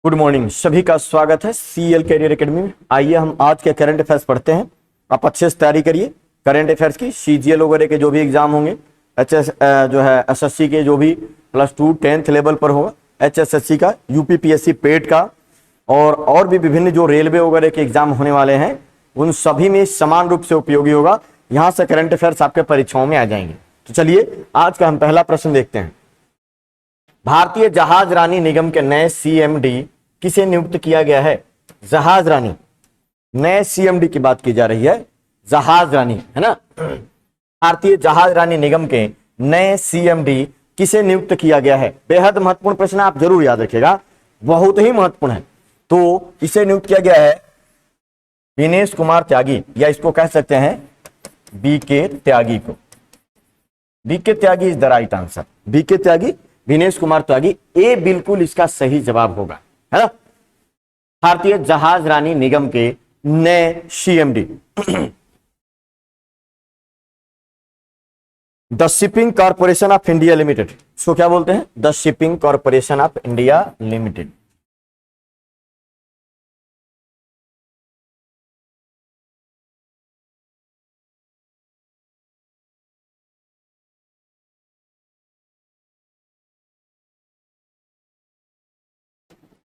Good morning, सभी का स्वागत है सीएल कैरियर एकेडमी में। आइए हम आज के करंट अफेयर्स पढ़ते हैं। आप अच्छे से तैयारी करिए करंट अफेयर्स की। सीजीएल वगैरह के जो भी एग्जाम होंगे, जो है एसएससी के जो भी +2 10th लेवल पर होगा, एचएसएससी का, यूपीपीएससी पेट का और भी विभिन्न जो रेलवे वगैरह के एग्जाम होने वाले हैं, उन सभी में समान रूप से उपयोगी होगा। यहां से करंट अफेयर्स आपके परीक्षाओं में आ जाएंगे। तो चलिए आज का हम पहला प्रश्न देखते हैं। भारतीय जहाज रानी निगम के नए सीएमडी किसे नियुक्त किया गया है? जहाज रानी, नए सीएमडी की बात की जा रही है। जहाज रानी है ना। भारतीय जहाज रानी निगम के नए सीएमडी किसे नियुक्त किया गया है? बेहद महत्वपूर्ण प्रश्न, आप जरूर याद रखिएगा, बहुत ही महत्वपूर्ण है। तो इसे नियुक्त किया गया है दिनेश कुमार त्यागी, या इसको कह सकते हैं बीके त्यागी को। BK Tyagi is the right answer. BK Tyagi, Dinesh Kumar Tyagi, A बिल्कुल इसका सही जवाब होगा, है ना। भारतीय जहाज रानी निगम के नए CMD. The shipping corporation of India limited, इसको क्या बोलते हैं? The shipping corporation of India limited.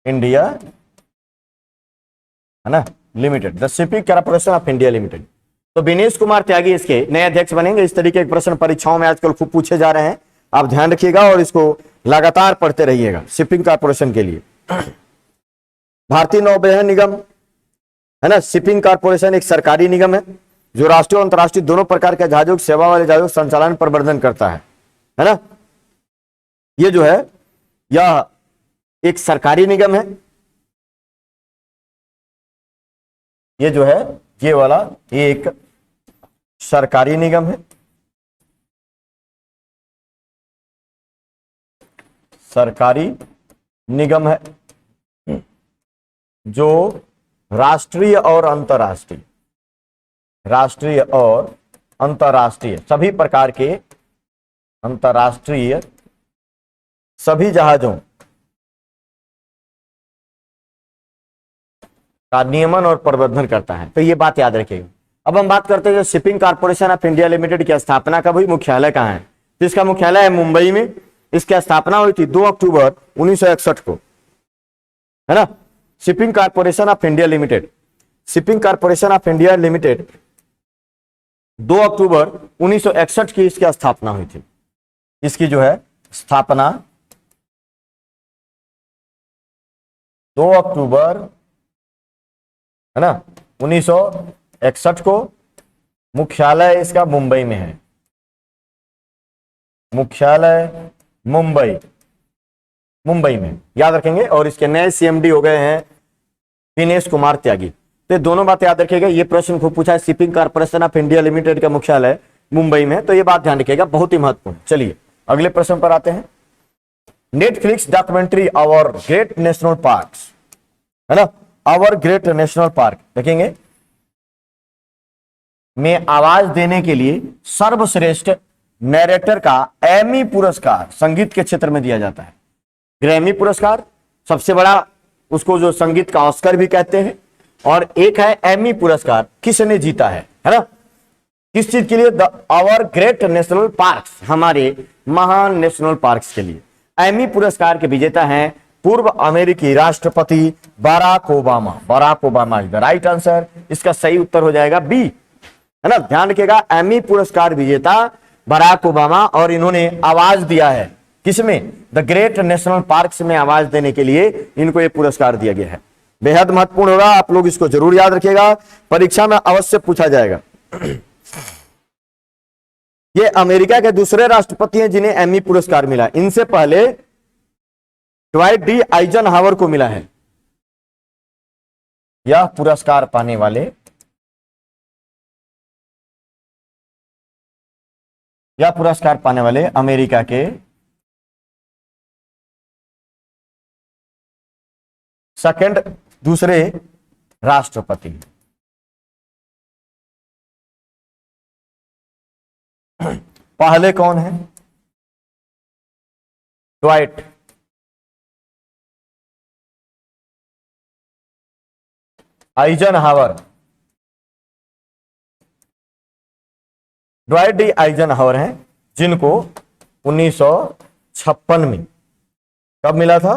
India, है ना, limited, the shipping corporation of India limited. तो दिनेश कुमार त्यागी इसके नए अध्यक्ष बनेंगे। इस तरीके के प्रश्न परीक्षाओं में आजकल खूब पूछे जा रहे हैं, आप ध्यान रखिएगा और इसको लगातार पढ़ते रहिएगा। शिपिंग कॉर्पोरेशन के लिए भारतीय नौवहन निगम, है ना, शिपिंग कॉर्पोरेशन एक सरकारी निगम है जो राष्ट्रीय और अंतर्राष्ट्रीय दोनों प्रकार के जहाजों की सेवा वाले जहाजों संचालन प्रबंधन करता है ना। ये जो है यह एक सरकारी निगम है। ये जो है ये वाला एक सरकारी निगम है। सरकारी निगम है जो राष्ट्रीय और अंतर्राष्ट्रीय, राष्ट्रीय और अंतर्राष्ट्रीय सभी प्रकार के अंतर्राष्ट्रीय सभी जहाजों का नियमन और प्रबंधन करता है। तो ये बात याद रखिएगा। अब हम बात करते हैं जो shipping corporation of India limited की स्थापना कब हुई, मुख्यालय कहां है? तो इसका मुख्यालय है मुंबई में। इसकी स्थापना हुई थी 2 अक्टूबर 1961 को, है ना। Shipping corporation of India limited, shipping corporation of India limited 2 अक्टूबर 1961 की इसकी स्थापना हुई थी। इसकी जो है स्थापना 2 अक्टूबर, है ना, 1961 को। मुख्यालय इसका मुंबई में है, मुख्यालय मुंबई, मुंबई में, याद रखेंगे। और इसके नए सीएमडी हो गए हैं दिनेश कुमार त्यागी। तो दोनों बात याद रखिएगा। ये प्रश्न खूब पूछा है, shipping corporation of India limited का मुख्यालय मुंबई में है, तो ये बात ध्यान रखिएगा, बहुत ही महत्वपूर्ण। चलिए अगले प्रश्न पर आते हैं। Netflix documentary our great national parks, है ना, आवर ग्रेट नेशनल पार्क देखेंगे में आवाज देने के लिए सर्वश्रेष्ठ नैरेटर का एमी पुरस्कार संगीत के क्षेत्र में दिया जाता है। ग्रैमी पुरस्कार सबसे बड़ा, उसको जो संगीत का ऑस्कर भी कहते हैं, और एक है एमी पुरस्कार। किसने जीता है ना, किस चीज के लिए? The our great national parks, हमारे महान नेशनल पार्क्स के लिए। एमी पुरस्कार के विजेता हैं पूर्व अमेरिकी राष्ट्रपति Barack Obama. Barack Obama is the right answer. इसका सही उत्तर हो जाएगा बी, है ना। ध्यान रखिएगा, एमी पुरस्कार विजेता बराक ओबामा, और इन्होंने आवाज दिया है किसमें? द ग्रेट नेशनल पार्क्स में आवाज देने के लिए इनको यह पुरस्कार दिया गया है। बेहद महत्वपूर्ण होगा, आप लोग इसको जरूर याद रखिएगा, परीक्षा में अवश्य पूछा जाएगा। ये अमेरिका के दूसरे राष्ट्रपति हैं जिन्हें एमी पुरस्कार मिला। इनसे पहले ड्वाइट डी आइजनहावर को मिला है। यह पुरस्कार पाने वाले, यह पुरस्कार पाने वाले अमेरिका के सेकंड, दूसरे राष्ट्रपति। पहले कौन है? Dwight Eisenhower, Dwight D Eisenhower हैं, जिनको 1956 में, कब मिला था?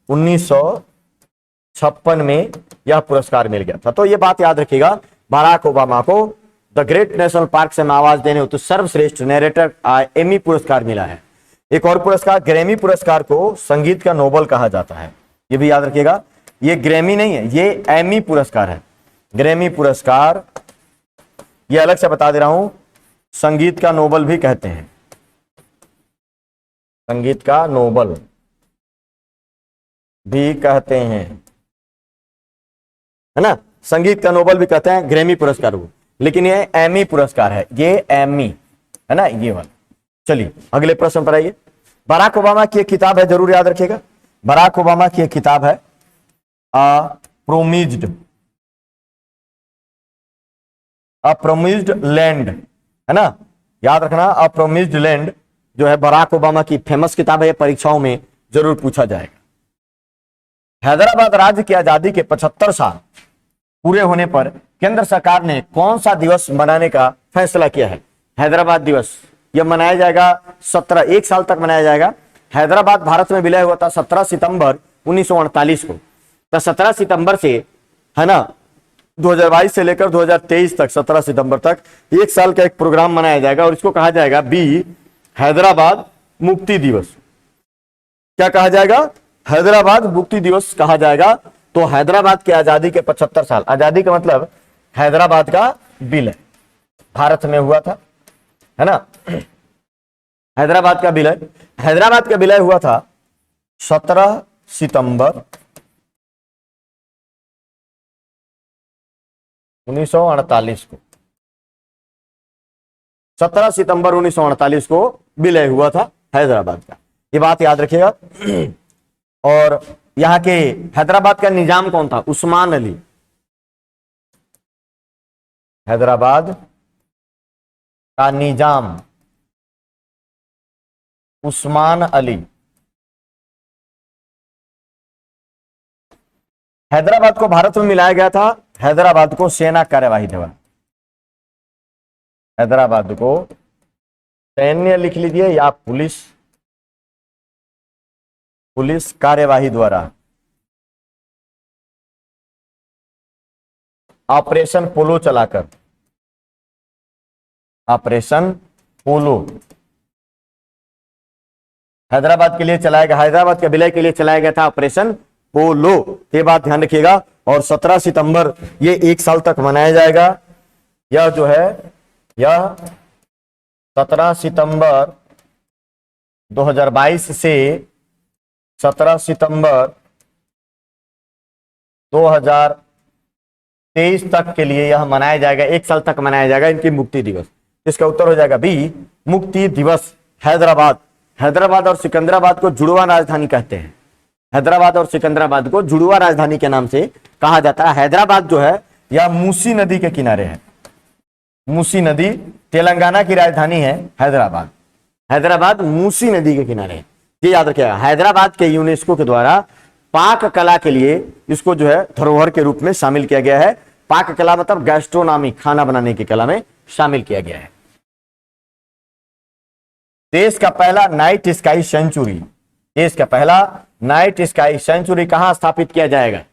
1956 में यह पुरस्कार मिल गया था। तो यह बात याद रखिएगा, बराक ओबामा को द ग्रेट नेशनल पार्क से आवाज देने हेतु सर्वश्रेष्ठ नरेटर एमी पुरस्कार मिला है। एक और पुरस्कार, ग्रैमी पुरस्कार को संगीत का नोबेल कहा जाता है, यह भी याद रखिएगा। ये ग्रैमी नहीं है, ये एमी पुरस्कार है। ग्रैमी पुरस्कार ये अलग से बता दे रहा हूं, संगीत का नोबेल भी कहते हैं, संगीत का नोबेल भी कहते हैं, है ना, संगीत का नोबेल भी कहते हैं ग्रैमी पुरस्कार को, लेकिन ये एमी पुरस्कार है, ये एमी है ना, ये वाला। चलिए अगले प्रश्न पर आइए। बराक ओबामा की एक किताब है, जरूर याद रखिएगा, बराक ओबामा की एक किताब है प्रोमिज्ड लैंड, है ना, याद रखना। प्रोमिज्ड लैंड जो है बराक ओबामा की फेमस किताब है, परीक्षाओं में जरूर पूछा जाएगा। हैदराबाद राज्य की आजादी के 75 साल पूरे होने पर केंद्र सरकार ने कौन सा दिवस मनाने का फैसला किया है? हैदराबाद दिवस, यह मनाया जाएगा 1 साल तक मनाया जाएगा। हैदराबाद भारत में विलय हुआ था 17 सितंबर 1948 को। तो 17 सितंबर से, है ना, 2022 से लेकर 2023 तक, 17 सितंबर तक 1 साल का एक प्रोग्राम मनाया जाएगा और इसको कहा जाएगा हैदराबाद मुक्ति दिवस। क्या कहा जाएगा? हैदराबाद मुक्ति दिवस कहा जाएगा। तो हैदराबाद की आजादी के 75 साल, आजादी का मतलब हैदराबाद का विलय भारत में हुआ था, है ना, हैदराबाद का विलय हुआ था 17 सितंबर 1948 को। 17 सितंबर 1948 को विलय हुआ था हैदराबाद का, ये बात याद रखिएगा। और यहां के हैदराबाद का निजाम कौन था? उस्मान अली। हैदराबाद का निजाम उस्मान अली। हैदराबाद को भारत में मिलाया गया था, हैदराबाद को सेना कार्यवाही दिवस, हैदराबाद को सैन्य लिख लीजिए या पुलिस कार्यवाही द्वारा ऑपरेशन पोलो चलाकर, ऑपरेशन पोलो हैदराबाद के लिए चलाया गया, हैदराबाद के विलय के लिए चलाया गया था ऑपरेशन पोलो, ये बात ध्यान रखिएगा। और 17 सितंबर ये 1 साल तक मनाया जाएगा। यह जो है, यह 17 सितंबर 2022 से 17 सितंबर 2023 तक के लिए यह मनाया जाएगा, 1 साल तक मनाया जाएगा इनकी मुक्ति दिवस। इसका उत्तर हो जाएगा बी, मुक्ति दिवस। हैदराबाद और सिकंदराबाद को जुड़वा राजधानी कहते हैं, हैदराबाद और सिकंदराबाद को जुड़वा राजधानी के नाम से कहा जाता है। हैदराबाद जो है यह मूसी नदी के किनारे है, मूसी नदी तेलंगाना की राजधानी है हैदराबाद मूसी नदी के किनारे है, ये याद रखिएगा। हैदराबाद के यूनेस्को के द्वारा पाक कला के लिए इसको जो है धरोहर के रूप में शामिल किया गया है। पाक कला मतलब गैस्ट्रोनॉमी, खाना बनाने की कला में शामिल किया गया है। देश का पहला नाइट स्काई सेंचुरी कहां स्थापित किया जाएगा?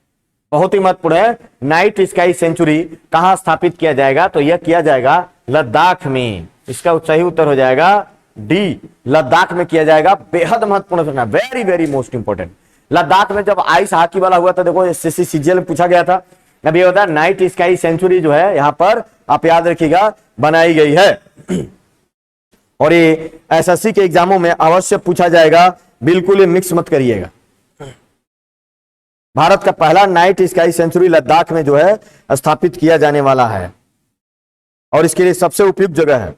बहुत ही महत्वपूर्ण है, नाइट स्काई सेंचुरी कहां स्थापित किया जाएगा? तो यह किया जाएगा लद्दाख में। इसका सही उत्तर हो जाएगा डी, लद्दाख में किया जाएगा। बेहद महत्वपूर्ण, very very most important. Ladakh में जब आइस हॉकी वाला हुआ था, देखो एसएससी सीजीएल में पूछा गया था, अब ये होता है नाइट स्काई सेंचुरी जो है यहां पर आप याद रखिएगा बनाई गई है। और ये एसएससी के एग्जामों में अवश्य पूछा जाएगा, बिल्कुल ये मिक्स मत करिएगा। भारत का पहला नाइट स्काई सेंचुरी लद्दाख में जो है स्थापित किया जाने वाला है और इसके लिए सबसे उपयुक्त जगह है।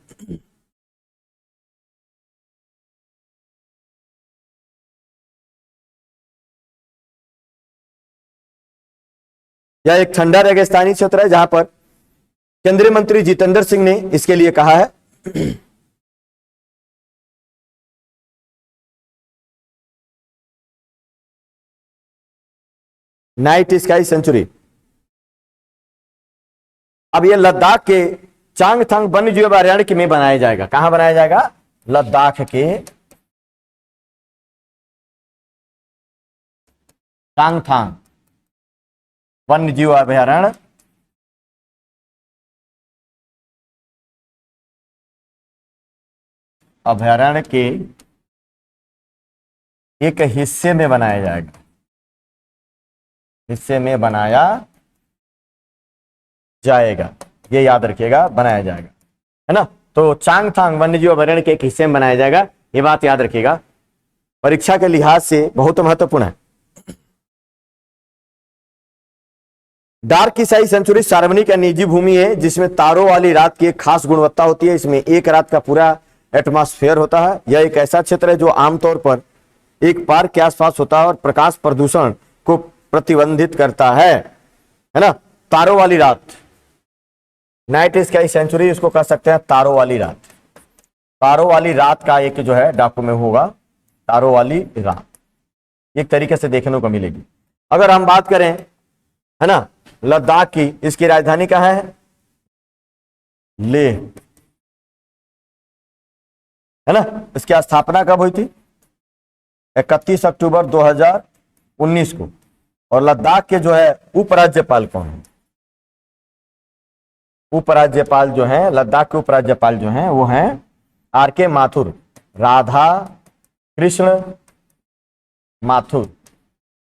यह एक ठंडा रेगिस्तानी क्षेत्र है जहां पर केंद्रीय मंत्री जितेंद्र सिंह ने इसके लिए कहा है नाइट स्काई सेंचुरी। अब ये लद्दाख के चांगथंग वन्यजीव अभयारण्य में बनाया जाएगा। कहां बनाया जाएगा? लद्दाख के चांगथंग वन्यजीव अभयारण्य के एक हिस्से में बनाया जाएगा, हिस्से में बनाया जाएगा, ये याद रखिएगा, बनाया जाएगा, है ना। तो चांगथंग वन्यजीव अभयारण्य के एक हिस्से में बनाया जाएगा, ये बात याद रखिएगा, परीक्षा के लिहाज से बहुत महत्वपूर्ण है। डार्क स्काई सेंचुरी सार्वजनिक या निजी भूमि है जिसमें तारों वाली रात की एक खास गुणवत्ता होती है। इसमें एक रात का पूरा एटमॉस्फेयर होता है। यह एक ऐसा क्षेत्र है जो आमतौर पर एक पार्क के आसपास होता है और प्रकाश प्रदूषण को प्रतिबंधित करता है ना। तारों वाली रात, नाइट स्काई सेंचुरी इसको कह सकते हैं तारों वाली रात। तारों वाली रात का एक जो है डॉक्यूमेंट होगा, तारों वाली रात एक तरीके से देखने को मिलेगी। अगर हम बात करें, है ना, लद्दाख की, इसकी राजधानी कहां है? लेह, है ना। इसकी स्थापना कब हुई थी? 31 अक्टूबर 2019 को। और लद्दाख के जो है उपराज्यपाल कौन है? उपराज्यपाल जो है, लद्दाख के उपराज्यपाल जो हैं वो हैं आर.के. माथुर, राधा कृष्ण माथुर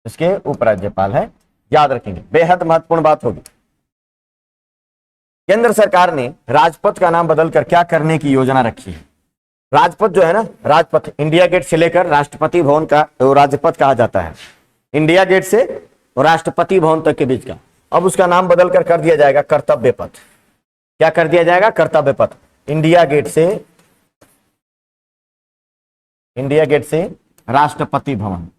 इसके उपराज्यपाल हैं, याद रखेंगे, बेहद महत्वपूर्ण बात होगी। केंद्र सरकार ने राजपथ का नाम बदलकर क्या करने की योजना रखी है? राजपथ जो है ना, राजपथ इंडिया गेट से लेकर राष्ट्रपति भवन का राजपथ कहा जाता है, इंडिया गेट से राष्ट्रपति भवन तक के बीच का। अब उसका नाम बदलकर कर दिया जाएगा कर्तव्य पथ। क्या कर दिया जाएगा? कर्तव्य पथ। इंडिया गेट से राष्ट्रपति भवन,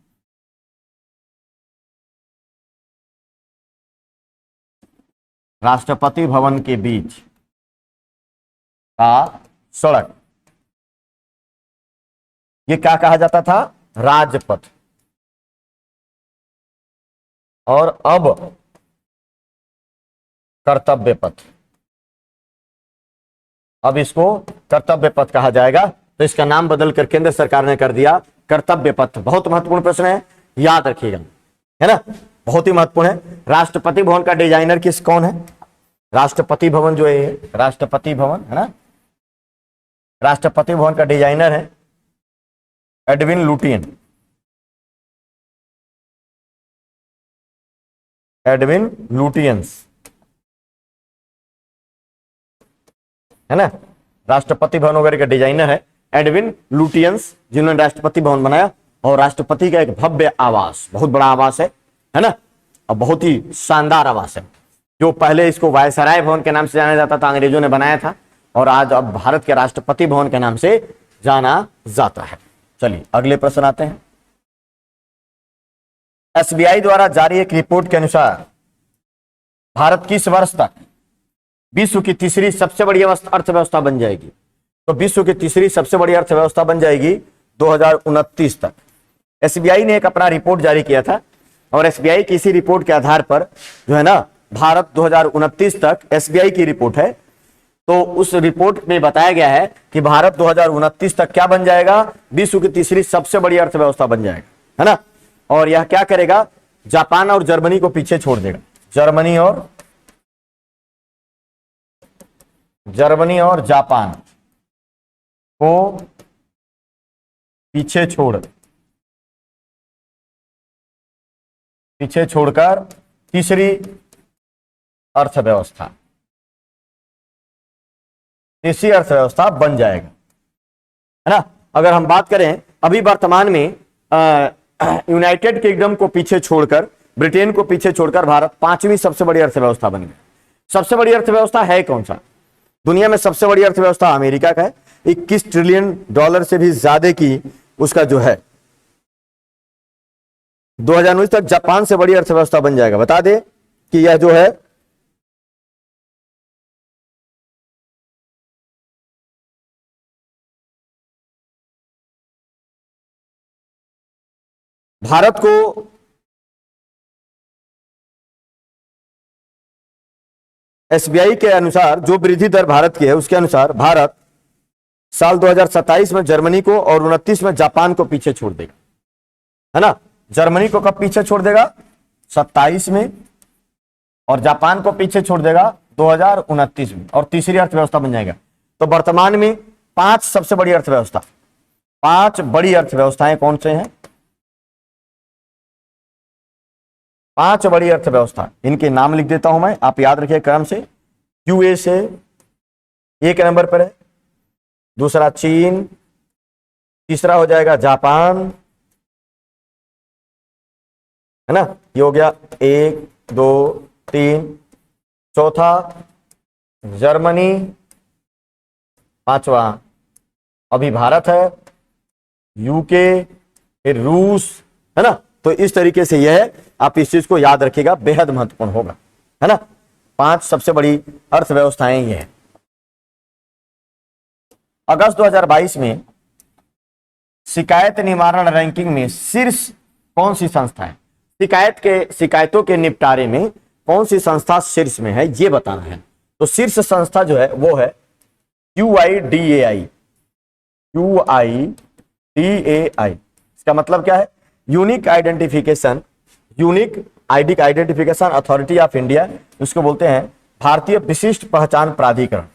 राष्ट्रपति भवन के बीच का सड़क, ये क्या कहा जाता था? राजपथ। और अब कर्तव्य पथ, अब इसको कर्तव्य पथ कहा जाएगा। तो इसका नाम बदलकर केंद्र सरकार ने कर दिया कर्तव्य पथ। बहुत महत्वपूर्ण प्रश्न है, याद रखिएगा, है ना, बहुत ही महत्वपूर्ण है। राष्ट्रपति भवन का डिजाइनर कौन है? राष्ट्रपति भवन जो है, राष्ट्रपति भवन, है ना, राष्ट्रपति भवन का डिजाइनर है एडविन लुटियन, एडविन लुटियंस, है ना। राष्ट्रपति भवन वगैरह का डिजाइनर है एडविन लुटियंस, जिन्होंने राष्ट्रपति भवन बनाया। और राष्ट्रपति का एक भव्य आवास, बहुत बड़ा आवास है ना, और बहुत ही शानदार आवास है, जो पहले इसको वायसराय भवन के नाम से जाना जाता था, अंग्रेजों ने बनाया था, और आज अब भारत के राष्ट्रपति भवन के नाम से जाना जाता है। चलिए अगले प्रश्न आते हैं। एसबीआई द्वारा जारी एक रिपोर्ट के अनुसार भारत किस वर्ष तक विश्व की तीसरी सबसे बड़ी अर्थव्यवस्था बन जाएगी? तो विश्व की तीसरी सबसे बड़ी अर्थव्यवस्था बन जाएगी 2029 तक। एसबीआई ने एक अपना रिपोर्ट जारी किया था, और एसबीआई की इसी रिपोर्ट के आधार पर जो है ना, भारत 2029 तक, एसबीआई की रिपोर्ट है, तो उस रिपोर्ट में बताया गया है कि भारत 2029 तक क्या बन जाएगा? विश्व की तीसरी सबसे बड़ी अर्थव्यवस्था बन जाएगा, है ना। और यह क्या करेगा? जापान और जर्मनी को पीछे छोड़ देगा। जर्मनी और जापान को पीछे छोड़कर तीसरी अर्थव्यवस्था बन जाएगा, है ना। अगर हम बात करें, अभी वर्तमान में यूनाइटेड किंगडम को पीछे छोड़कर, ब्रिटेन को पीछे छोड़कर भारत 5वीं सबसे बड़ी अर्थव्यवस्था बन गई। सबसे बड़ी अर्थव्यवस्था है कौन सा? दुनिया में सबसे बड़ी अर्थव्यवस्था अमेरिका का है, 21 ट्रिलियन डॉलर से भी ज्यादा की उसका जो है 2019 तक जापान से बड़ी अर्थव्यवस्था बन जाएगा। बता दें कि यह जो है भारत को एसबीआई के अनुसार जो वृद्धि दर भारत की है उसके अनुसार भारत साल 2027 में जर्मनी को और 29 में जापान को पीछे छोड़ देगा, है ना। जर्मनी को कब पीछे छोड़ देगा? 27 में, और जापान को पीछे छोड़ देगा 2029 में, और तीसरी अर्थव्यवस्था बन जाएगा। तो वर्तमान में 5 सबसे बड़ी अर्थव्यवस्था, 5 बड़ी अर्थव्यवस्थाएं कौन से हैं? 5 बड़ी अर्थव्यवस्था, इनके नाम लिख देता हूं मैं, आप याद रखिए क्रम से। यूएसए 1 नंबर पर है, दूसरा चीन, तीसरा हो जाएगा जापान, है ना, ये हो गया 1 2 3, चौथा जर्मनी, 5वां अभी भारत है, यूके, फिर रूस, है ना। तो इस तरीके से यह, आप इस चीज को याद रखिएगा, बेहद महत्वपूर्ण होगा, है ना। 5 सबसे बड़ी अर्थव्यवस्थाएं ये हैं। अगस्त 2022 में शिकायत निवारण रैंकिंग में शीर्ष कौन सी संस्था है? शिकायतों के निपटारे में कौन सी संस्था शीर्ष में है, ये बताना है। तो शीर्ष संस्था जो है वो है UIDAI। UIDAI इसका मतलब क्या है? Unique identification authority of India, उसको बोलते हैं भारतीय विशिष्ट पहचान प्राधिकरण।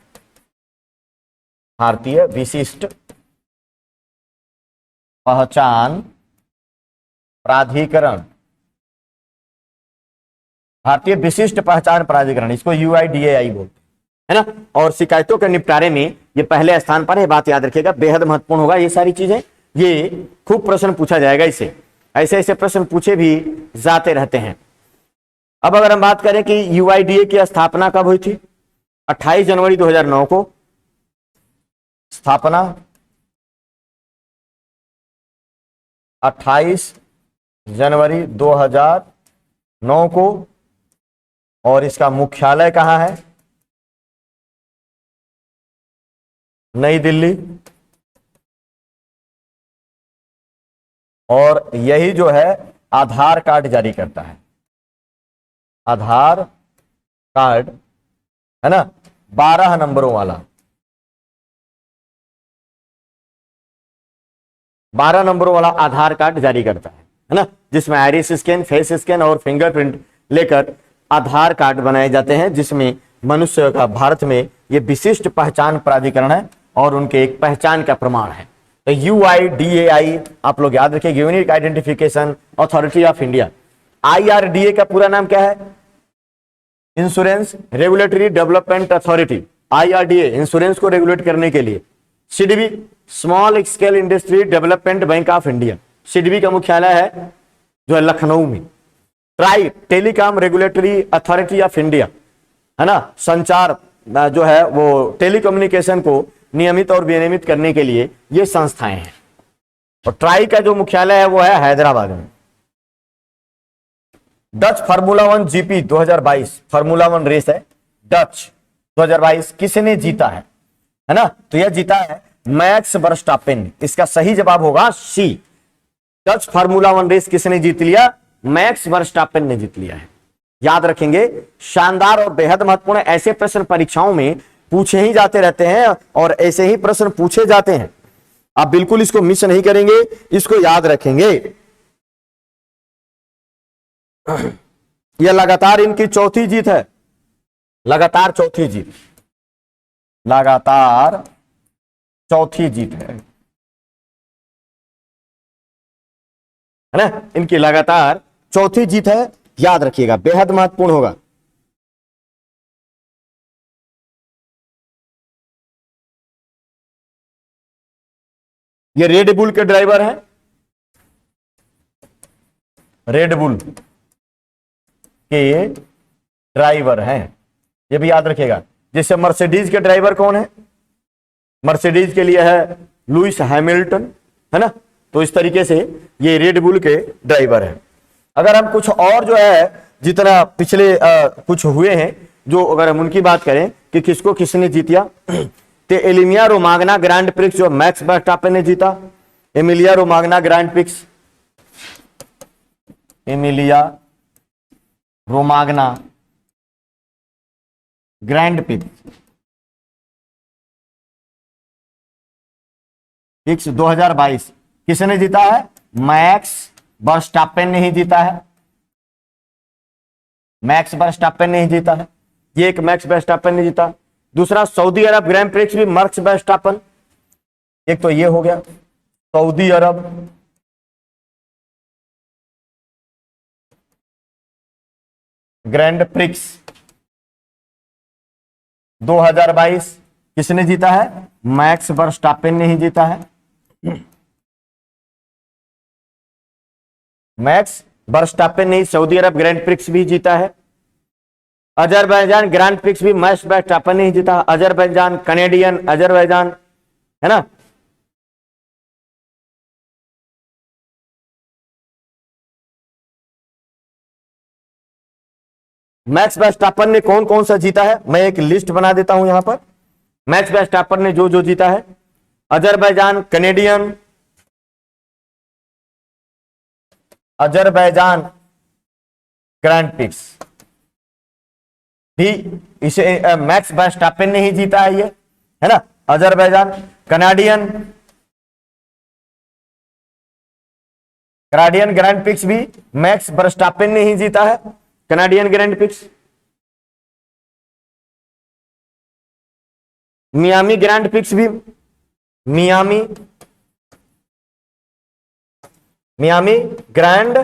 भारतीय विशिष्ट पहचान प्राधिकरण, भारतीय विशिष्ट पहचान प्राधिकरण, इसको UIDAI बोलते हैं, है ना। और शिकायतों के निपटारे में ये पहले स्थान पर है, बात याद रखिएगा, बेहद महत्वपूर्ण होगा ये सारी चीजें। ये खूब प्रश्न पूछा जाएगा इससे, ऐसे ऐसे प्रश्न पूछे भी जाते रहते हैं। अब अगर हम बात करें कि UIDAI की स्थापना कब हुई थी? 28 जनवरी 2009 को स्थापना, 28 जनवरी 2009 को। और इसका मुख्यालय कहां है? नई दिल्ली। और यही जो है आधार कार्ड जारी करता है, आधार कार्ड, है ना, 12 नंबरों वाला, 12 नंबरों वाला आधार कार्ड जारी करता है ना, जिसमें आइरिस स्कैन, फेस स्कैन और फिंगरप्रिंट लेकर आधार कार्ड बनाए जाते हैं, जिसमें मनुष्य का भारत में ये विशिष्ट पहचान प्राधिकरण है और उनके एक पहचान का प्रमाण है। तो UIDAI आप लोग याद रखिए, unique identification authority of India. IRDA का पूरा नाम क्या है? Insurance regulatory development authority. IRDA insurance को रेगुलेट करने के लिए। SIDBI small scale industry development bank of India, SIDBI का मुख्यालय है जो है लखनऊ में। Try telecom regulatory authority of India, है ना, संचार जो है वो टेलीकम्युनिकेशन को नियमित और विनियमित करने के लिए ये संस्थाएं हैं। और ट्राई का जो मुख्यालय है वो है हैदराबाद में। Dutch formula 1 GP 2022, formula 1 race है डच 2022, किसने जीता है ना? तो यह जीता है मैक्स वर्स्टापेन। इसका सही जवाब होगा सी। डच फार्मूला 1 रेस किसने जीत लिया? मैक्स वर्स्टापेन ने जीत लिया है। याद रखेंगे, शानदार और बेहद महत्वपूर्ण ऐसे प्रश्न परीक्षाओं में पूछे ही जाते रहते हैं और ऐसे ही प्रश्न पूछे जाते हैं। आप बिल्कुल इसको मिस नहीं करेंगे, इसको याद रखेंगे। यह लगातार इनकी चौथी जीत है, लगातार चौथी जीत, लगातार चौथी जीत है ना, इनकी लगातार चौथी जीत है। याद रखिएगा, बेहद महत्वपूर्ण होगा। ये रेड बुल के ड्राइवर हैं, रेड बुल के ड्राइवर हैं, ये भी याद रखिएगा। जैसे मर्सिडीज के ड्राइवर कौन है? मर्सिडीज के लिए है लुइस हैमिल्टन, है ना। तो इस तरीके से ये रेड बुल के ड्राइवर हैं। अगर हम कुछ और जो है जितना पिछले कुछ हुए हैं, जो अगर हम उनकी बात करें कि किसको किसने जीतिया, तो एलिमिया रोमाग्ना ग्रैंड प्रिक्स जो मैक्स वर्स्टापेन ने जीता। Emilia Romagna grand prix, Emilia Romagna grand prix 2022 किसने जीता है? मैक्स वर्स्टापेन ने ही जीता है। मैक्स वर्स्टापेन ने ही जीता है। ये एक मैक्स वर्स्टापेन ने जीता। दूसरा सऊदी अरब ग्रैंड प्रिक्स भी मैक्स वर्स्टापेन। एक तो ये हो गया सऊदी अरब ग्रैंड प्रिक्स 2022 किसने जीता है? मैक्स वर्स्टापेन ने ही जीता है। मैक्स वर्स्टापेन ने सऊदी अरब ग्रैंड प्रिक्स भी जीता है। अजरबैजान ग्रैंड प्रिक्स भी मैक्स वर्स्टापेन ने ही जीता। अजरबैजान कनेडियन अजरबैजान है ना। मैक्स वर्स्टापेन ने कौन कौन सा जीता है मैं एक लिस्ट बना देता हूं यहां पर। मैक्स वर्स्टापेन ने जो जो जीता है, Azerbaijan Canadian Azerbaijan grand prix भी इसे मैक्स वर्स्टापेन ने ही जीता है, ये है ना। अजरबैजान कनाडियन ग्रैंड प्रिक्स भी मैक्स वर्स्टापेन ने ही जीता है। Canadian grand prix. Miami grand prix भी मियामी ग्रैंड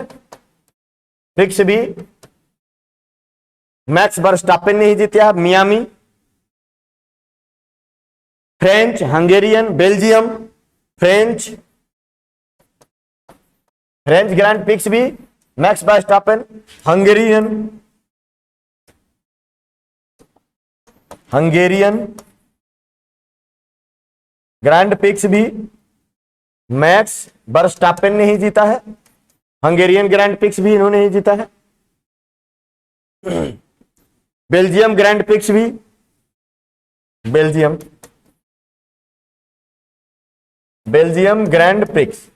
प्रिक्स भी मैक्स वर्स्टापेन ने ही जीता है। Miami French Hungarian Belgium French grand prix भी Max Verstappen. Hungarian grand prix भी मैक्स वर्स्टापेन ने ही जीता है। हंगेरियन ग्रैंड प्रिक्स भी इन्होंने ही जीता है। बेल्जियम ग्रैंड प्रिक्स भी बेल्जियम ग्रैंड प्रिक्स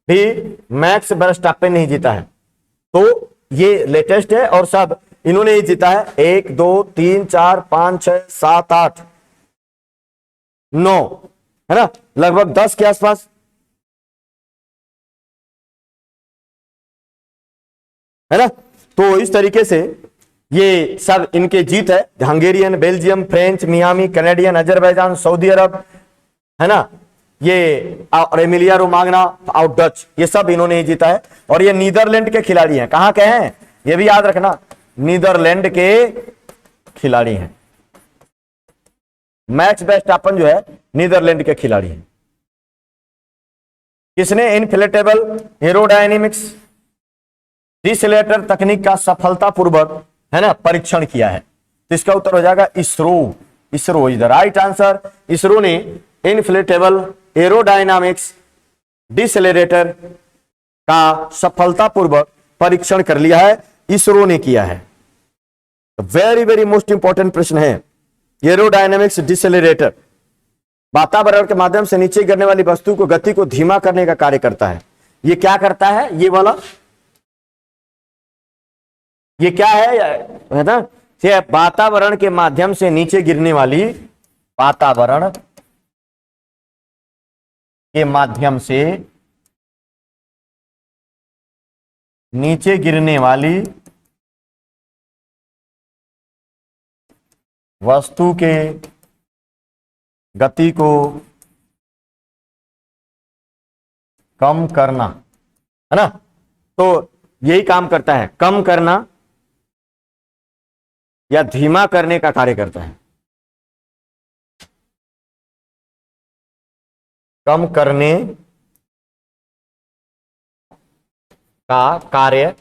भी मैक्स वर्स्टापेन नहीं जीता है। तो ये लेटेस्ट है और सब इन्होंने ही जीता है। 1 2 3 4 5 6 7 8 9 है ना, लगभग 10 के आसपास। है ना। तो इस तरीके से ये सब इनके जीत है। Hungarian Belgium French Miami Canadian Azerbaijan सऊदी अरब है ना, ये और एमिलिया रोमाग्ना और डच, ये सब इन्होंने ही जीता है। और ये नीदरलैंड के खिलाड़ी हैं। कहां के हैं ये भी याद रखना, नीदरलैंड के खिलाड़ी हैं। मैक्स वर्स्टापेन जो है नीदरलैंड के खिलाड़ी हैं। किसने इनफ्लेटेबल एरोडायनेमिक्स डिसेलेटर तकनीक का सफलतापूर्वक है ना परीक्षण किया है? तो इसका उत्तर हो जाएगा ISRO is the right answer. ISRO ने इनफ्लेटेबल एरोडायनामिक्स डिसेलेरेटर का सफलतापूर्वक परीक्षण कर लिया है, इसरो ने किया है। वेरी वेरी मोस्ट इंपॉर्टेंट प्रश्न है। एरोडायनामिक्स डिसेलेरेटर वातावरण के माध्यम से नीचे गिरने वाली वस्तु को गति को धीमा करने का कार्य करता है। ये क्या करता है? ये वाला ये क्या है ना, ये वातावरण के माध्यम से नीचे गिरने वाली वातावरण के माध्यम से नीचे गिरने वाली वस्तु के गति को कम करना है ना। तो यही काम करता है, कम करना या धीमा करने का कार्य करता है। कम करने का कार्य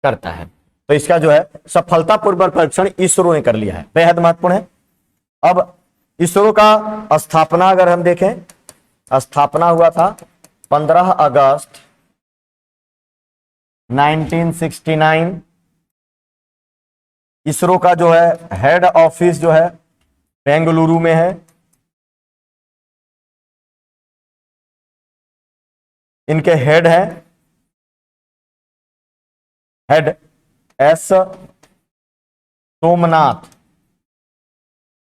करता है। तो इसका जो है सफलतापूर्वक परीक्षण इसरो ने कर लिया है, बेहद महत्वपूर्ण है। अब इसरो का स्थापना अगर हम देखें, स्थापना हुआ था 15 अगस्त 1969। इसरो का जो है हेड ऑफिस जो है बेंगलुरु में है। इनके head S Somnath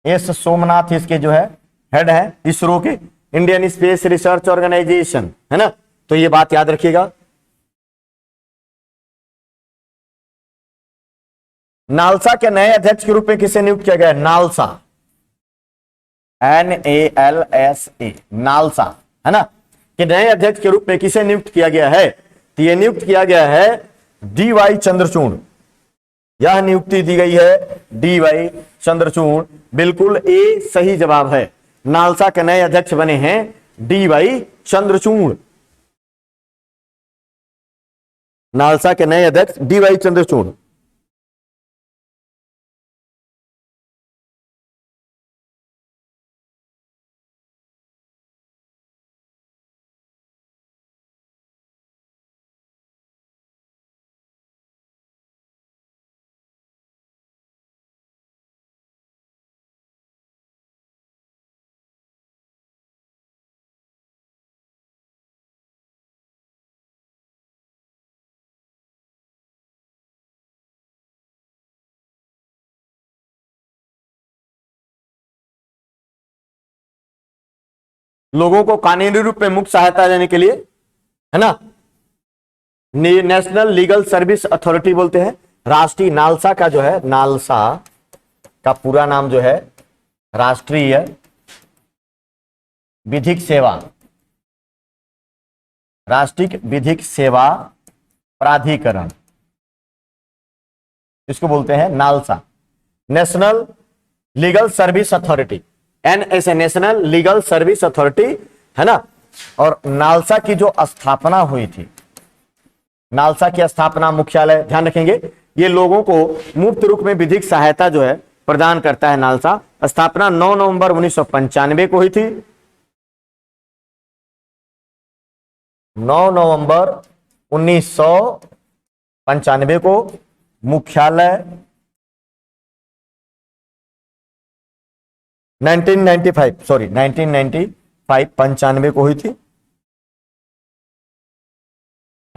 S Somnath इसके जो है हेड है इसरो के, इंडियन स्पेस रिसर्च ऑर्गेनाइजेशन, है ना। तो ये बात याद रखिएगा। नालसा के नए अध्यक्ष के रूप में किसे नियुक्त किया गया? नालसा, NALSA, नालसा, है ना, कि नए अध्यक्ष के रूप में किसे नियुक्त किया गया है? तो यह नियुक्त किया गया है DY चंद्रचूड़। यह नियुक्ति दी गई है DY चंद्रचूड़। बिल्कुल ए सही जवाब है। नालसा के नए अध्यक्ष बने हैं DY चंद्रचूड़। नालसा के नए अध्यक्ष DY चंद्रचूड़। लोगों को कानूनी रूप में मुफ्त सहायता देने के लिए, है ना, नेशनल लीगल सर्विस अथॉरिटी बोलते हैं। राष्ट्रीय नालसा का जो है, नालसा का पूरा नाम जो है राष्ट्रीय विधिक सेवा, राष्ट्रीय विधिक सेवा प्राधिकरण, इसको बोलते हैं NALSA, national legal service authority, NSA, national legal service authority, है ना। और नालसा की जो स्थापना हुई थी, नालसा की स्थापना मुख्यालय, ध्यान रखेंगे, ये लोगों को मुफ्त रूप में विधिक सहायता जो है प्रदान करता है नालसा। स्थापना 9 नवंबर 1995 को हुई थी। 9 नवंबर 1995 को। मुख्यालय 1995 95 को हुई थी,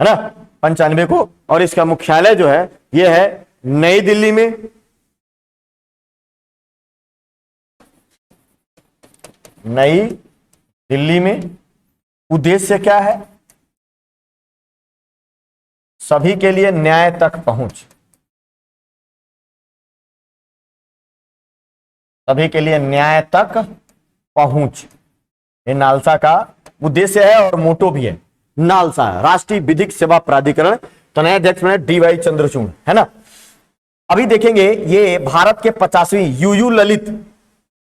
है ना, 95 को। और इसका मुख्यालय जो है यह है नई दिल्ली में। नई दिल्ली में। उद्देश्य क्या है? सभी के लिए न्याय तक पहुंच, सभी के लिए न्याय तक पहुंच, ये नालसा का उद्देश्य है और मोटो भी है। नालसा राष्ट्रीय विधिक सेवा प्राधिकरण। तो नए अध्यक्ष बने DY चंद्रचूड़, है ना। अभी देखेंगे ये भारत के 50वीं UU ललित,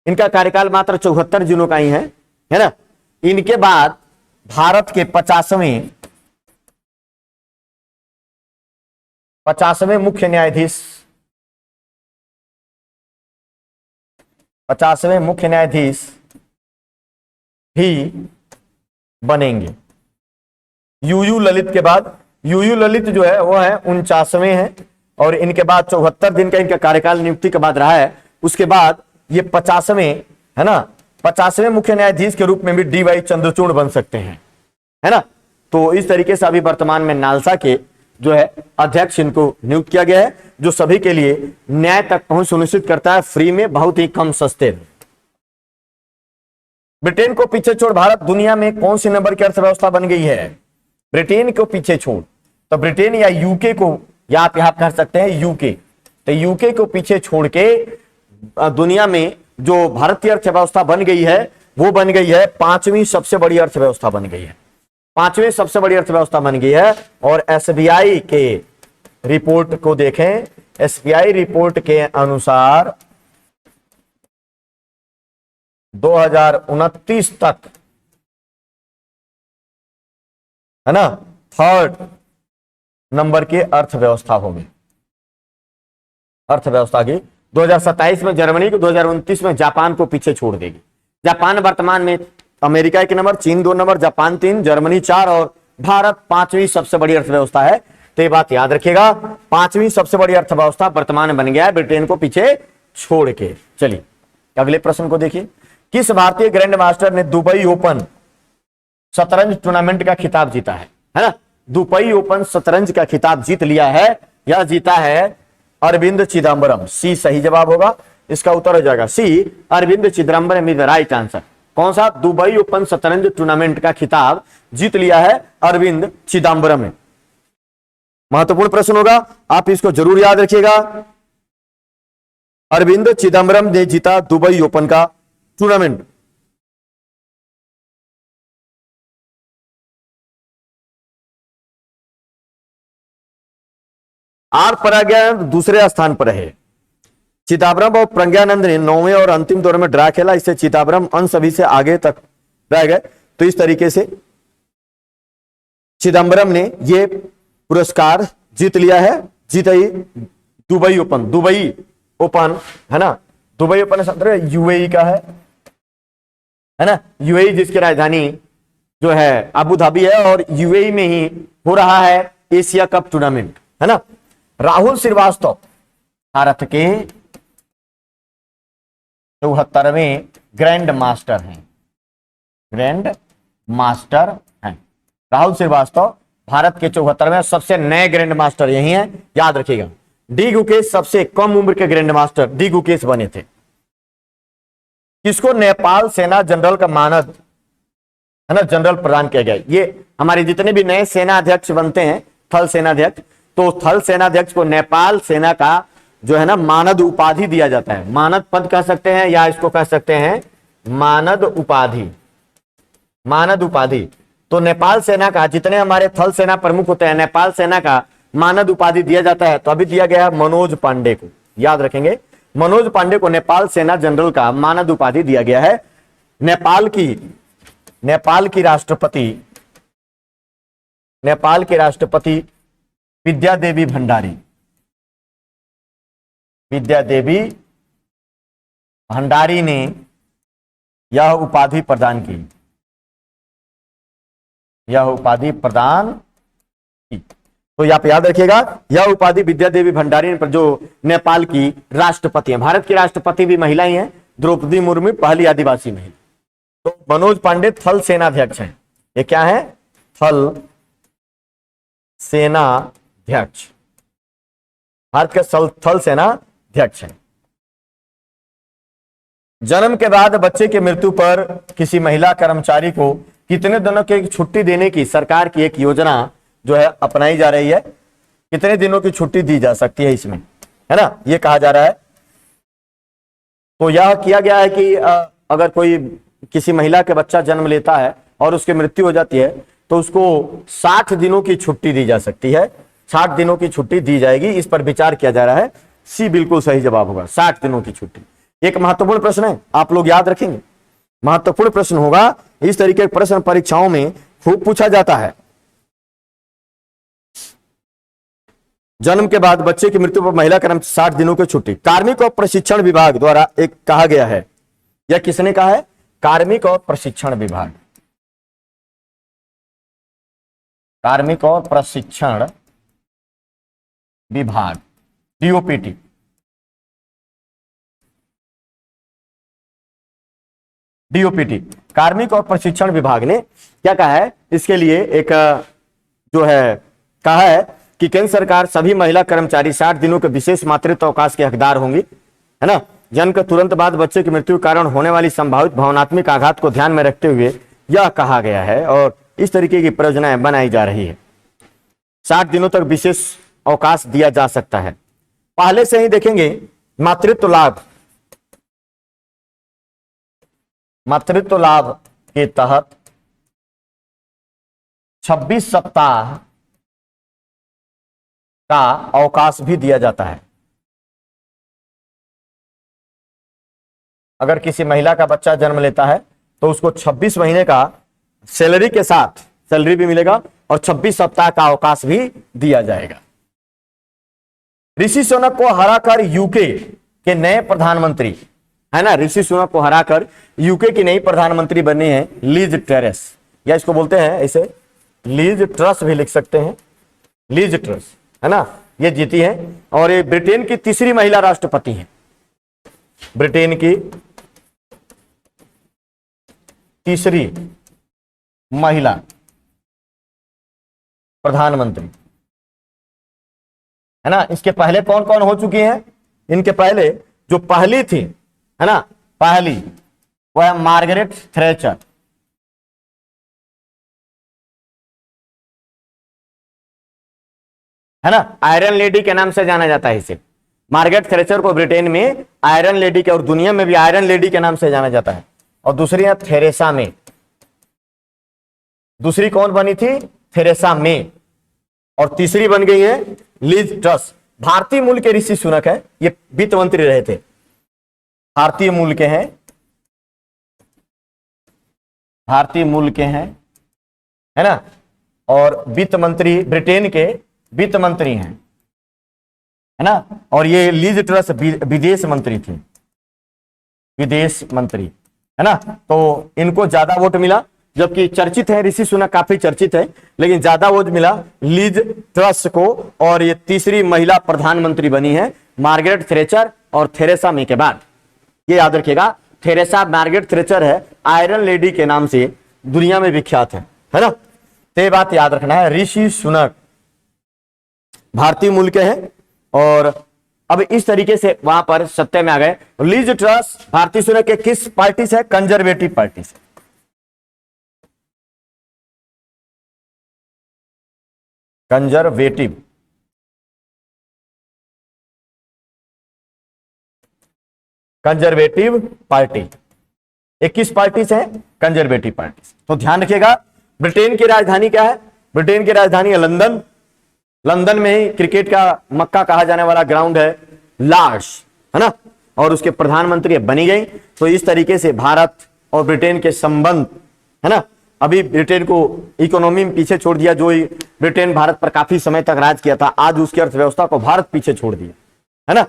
इनका कार्यकाल मात्र 74 दिनों का ही है ना। इनके बाद भारत के 50वें मुख्य न्यायाधीश, 50वें मुख्य न्यायाधीश भी बनेंगे UU ललित के बाद। UU ललित जो है वो है 49वें हैं और इनके बाद 74 दिन का इनका कार्यकाल नियुक्ति के बाद रहा है। उसके बाद ये 50वें, है ना, 50वें मुख्य न्यायाधीश के रूप में भी DY चंद्रचूड़ बन सकते हैं, है ना। तो इस तरीके से अभी वर्तमान में नालसा के जो है अध्यक्ष इनको नियुक्त किया गया है, जो सभी के लिए न्याय तक पहुंच सुनिश्चित करता है, फ्री में, बहुत ही कम सस्ते में। ब्रिटेन को पीछे छोड़ भारत दुनिया में कौन सी नंबर की अर्थव्यवस्था बन गई है? ब्रिटेन को पीछे छोड़, तो ब्रिटेन या यूके को, या आप यहां कह सकते हैं यूके, तो यूके को पीछे छोड़ के दुनिया में जो भारतीय अर्थव्यवस्था बन गई है वो बन गई है 5वीं सबसे बड़ी अर्थव्यवस्था बन गई है, 5वीं सबसे बड़ी अर्थव्यवस्था बन गई है। और SBI के रिपोर्ट को देखें, SBI रिपोर्ट के अनुसार 2029 तक, है ना, 3rd नंबर की अर्थव्यवस्था होगी, अर्थव्यवस्था की। 2027 में जर्मनी को, 2029 में जापान को पीछे छोड़ देगी। जापान वर्तमान में अमेरिका 1 नंबर, चीन 2 नंबर, जापान 3, जर्मनी 4 और भारत 5वीं सबसे बड़ी अर्थव्यवस्था है। तो ये बात याद रखिएगा, 5वीं सबसे बड़ी अर्थव्यवस्था वर्तमान में बन गया है ब्रिटेन को पीछे छोड़ के। चलिए अगले प्रश्न को देखिए। किस भारतीय ग्रैंड मास्टर ने दुबई ओपन शतरंज टूर्नामेंट का खिताब जीता है ना? दुबई ओपन शतरंज का खिताब जीत लिया है, यह जीता है अरविंद चिदम्बरम। सी सही जवाब होगा। इसका उत्तर हो जाएगा C, Arvind Chidambaram is the right answer. कौन सा? दुबई ओपन शतरंज टूर्नामेंट का खिताब जीत लिया है अरविंद चिदम्बरम ने। महत्वपूर्ण प्रश्न होगा, आप इसको जरूर याद रखिएगा। अरविंद चिदम्बरम ने जीता दुबई ओपन का टूर्नामेंट। आर प्रज्ञानंद दूसरे स्थान पर है। चिदम्बरम और प्रज्ञानंद ने 9वें और अंतिम दौर में ड्रा खेला, इससे चिदम्बरम अंश सभी से आगे तक रह गए। तो इस तरीके से चिदम्बरम ने यह पुरस्कार जीत लिया है। जीत ही दुबई ओपन है ना। दुबई ओपन यूएई का है ना। यूएई जिसकी राजधानी जो है अबू धाबी है और यूएई में ही हो रहा है एशिया कप टूर्नामेंट, है ना। राहुल श्रीवास्तव भारत के 74वें ग्रैंड मास्टर हैं। राहुल श्रीवास्तव भारत के 74वें सबसे नए ग्रैंड मास्टर यही हैं, याद रखिएगा। डी गुकेश सबसे कम उम्र के ग्रैंड मास्टर डी गुकेश बने थे। किसको नेपाल सेना जनरल का मानद है ना जनरल प्रदान किया गया? ये हमारे जितने भी नए सेना अध्यक्ष बनते हैं, थल सेनाध्यक्ष, तो थल सेनाध्यक्ष को नेपाल सेना का जो है ना मानद उपाधि दिया जाता है। मानद पद कह सकते हैं या इसको कह सकते हैं मानद उपाधि। तो नेपाल सेना का जितने हमारे थल सेना प्रमुख होते हैं, नेपाल सेना का मानद उपाधि दिया जाता है। तो अभी दिया गया है मनोज पांडे को, याद रखेंगे। मनोज पांडे को नेपाल सेना जनरल का मानद उपाधि दिया गया है। नेपाल की राष्ट्रपति विद्या देवी भंडारी ने यह उपाधि प्रदान की। तो आप याद रखिएगा, यह उपाधि विद्या देवी भंडारी पर जो नेपाल की राष्ट्रपति है। भारत की राष्ट्रपति भी महिला ही है, द्रौपदी मुर्मू पहली आदिवासी महिला। तो मनोज पांडे थल सेनाध्यक्ष हैं। ये क्या है? थल सेनाध्यक्ष, भारत के थल सेनाध्यक्ष हैं। जन्म के बाद बच्चे की मृत्यु पर किसी महिला कर्मचारी को कितने दिनों की छुट्टी देने की सरकार की एक योजना जो है अपनाई जा रही है। कितने दिनों की छुट्टी दी जा सकती है इसमें, है ना, ये कहा जा रहा है। तो यह किया गया है कि अगर कोई किसी महिला के बच्चा जन्म लेता है और उसकी मृत्यु हो जाती है तो उसको 60 दिनों की छुट्टी दी जा सकती है। 60 दिनों की छुट्टी दी जाएगी, इस पर विचार किया जा रहा है। सी बिल्कुल सही जवाब होगा, 60 दिनों की छुट्टी। एक महत्वपूर्ण प्रश्न है, आप लोग याद रखेंगे, महत्वपूर्ण प्रश्न होगा। इस तरीके के प्रश्न परीक्षाओं में खूब पूछा जाता है। जन्म के बाद बच्चे की मृत्यु पर महिला कर्मचारी 60 दिनों की छुट्टी। कार्मिक और प्रशिक्षण विभाग द्वारा एक कहा गया है, यह किसने कहा है? कार्मिक और प्रशिक्षण विभाग। कार्मिक और प्रशिक्षण विभाग, डीओपीटी। कार्मिक और प्रशिक्षण विभाग ने क्या कहा है? इसके लिए एक जो है कहा है कि केंद्र सरकार सभी महिला कर्मचारी 60 दिनों के विशेष मातृत्व अवकाश के हकदार होंगी, है ना। जन्म के तुरंत बाद बच्चे की मृत्यु के कारण होने वाली संभावित भावनात्मक आघात को ध्यान में रखते हुए यह कहा गया है और इस तरीके की परियोजनाएं बनाई जा रही है। 60 दिनों तक विशेष अवकाश दिया जा सकता है। पहले से ही देखेंगे मातृत्व लाभ के तहत 26 सप्ताह का अवकाश भी दिया जाता है। अगर किसी महिला का बच्चा जन्म लेता है तो उसको 26 महीने का सैलरी के साथ सैलरी भी मिलेगा और 26 सप्ताह का अवकाश भी दिया जाएगा। ऋषि सुनक को हराकर यूके के नए प्रधानमंत्री, है ना, ऋषि सुनक को हराकर यूके की नई प्रधानमंत्री बनी है लीज ट्रस, या इसको बोलते हैं ऐसे लीज ट्रस भी लिख सकते हैं, लीज ट्रस, है ना। ये जीती है और ये ब्रिटेन की तीसरी महिला राष्ट्रपति हैं। ब्रिटेन की तीसरी महिला प्रधानमंत्री, है ना। इसके पहले कौन कौन हो चुकी हैं? इनके पहले जो पहली थी, है ना, पहली, वो है मार्गरेट थ्रेचर। है ना, आयरन लेडी के नाम से जाना जाता है इसे। मार्गरेट थ्रेचर को ब्रिटेन में आयरन लेडी के, और दुनिया में भी आयरन लेडी के नाम से जाना जाता है। और दूसरी है थेरेसा मे। दूसरी कौन बनी थी? Theresa May. और तीसरी बन गई है लिज ट्रस। भारतीय मूल के ऋषि सुनक है, ये वित्त मंत्री रहे थे, भारतीय मूल के हैं, भारतीय मूल के हैं, है ना, और वित्त मंत्री, ब्रिटेन के वित्त मंत्री हैं, है ना। और ये लिज ट्रस विदेश मंत्री थी, विदेश मंत्री, है ना। तो इनको ज्यादा वोट मिला, जबकि चर्चित है ऋषि सुनक, काफी चर्चित है, लेकिन ज्यादा वोट मिला लिज ट्रस को। और ये तीसरी महिला प्रधानमंत्री बनी है मार्गरेट थ्रेचर और थेरेसा मे के बाद। ये याद रखिएगा, थेरेसा मार्गरेट थ्रेचर है, आयरन लेडी के नाम से दुनिया में विख्यात है ना। तो ये बात याद रखना है। ऋषि सुनक भारतीय मूल के हैं। और अब इस तरीके से वहां पर सत्य में आ गए। लिज ट्रस भारतीय सुनक के किस पार्टी से? कंजर्वेटिव पार्टी से। Conservative, conservative party. एक किस पार्टी से है? कंजर्वेटिव पार्टी से। तो ध्यान रखिएगा। ब्रिटेन की राजधानी क्या है? ब्रिटेन की राजधानी है लंदन। लंदन में ही क्रिकेट का मक्का कहा जाने वाला ग्राउंड है लॉर्ड्स, है ना। और उसके प्रधानमंत्री बनी गई। तो इस तरीके से भारत और ब्रिटेन के संबंध, है ना। अभी ब्रिटेन को इकोनॉमी में पीछे छोड़ दिया, जो ब्रिटेन भारत पर काफी समय तक राज किया था, आज उसकी अर्थव्यवस्था को भारत पीछे छोड़ दिया, है ना।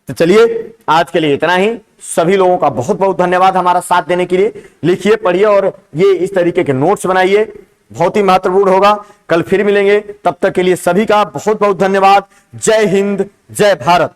तो चलिए आज के लिए इतना ही। सभी लोगों का बहुत बहुत धन्यवाद हमारा साथ देने के लिए। लिखिए, पढ़िए और ये इस तरीके के नोट्स बनाइए, बहुत ही महत्वपूर्ण होगा। कल फिर मिलेंगे, तब तक के लिए सभी का बहुत बहुत धन्यवाद। जय हिंद, जय भारत।